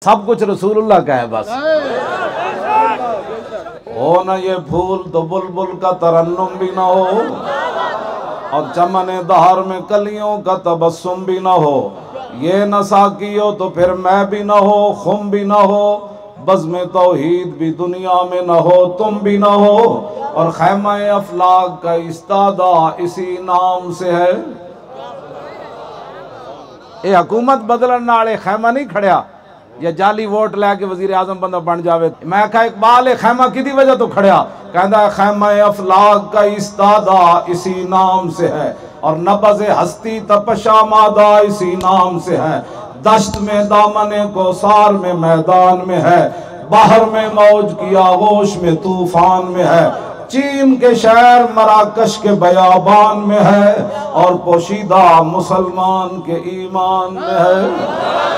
सब कुछ रसूलुल्लाह का है बस। हो ना ये फूल तो बुलबुल का तरन्नुम भी ना हो, और चमन दहार में कलियों का तबस्सुम भी ना हो। ये न साकी हो तो फिर मैं भी ना हो, खुम भी ना हो, बज़्म तौहीद भी दुनिया में न हो, तुम भी ना हो। और खैमा अफलाक का इस्तादा इसी नाम से है। ये हुकूमत बदलन नाले खैमा नहीं खड़िया, या जाली वोट लैके वजीर आजम बंदा बन जावे। मैं कहा इकबाल खैमा किदी वजह तो खड़िया, कहता खैमा अफलाक का इस्तादा इसी नाम से है, और नबज़ हस्ती तपशा मादा इसी नाम से है। दश्त में दामने कौसार में मैदान में है, बाहर में मौज की आगोश में तूफान में है, चीन के शहर मराकश के बयाबान में है, और पोशीदा मुसलमान के ईमान में है।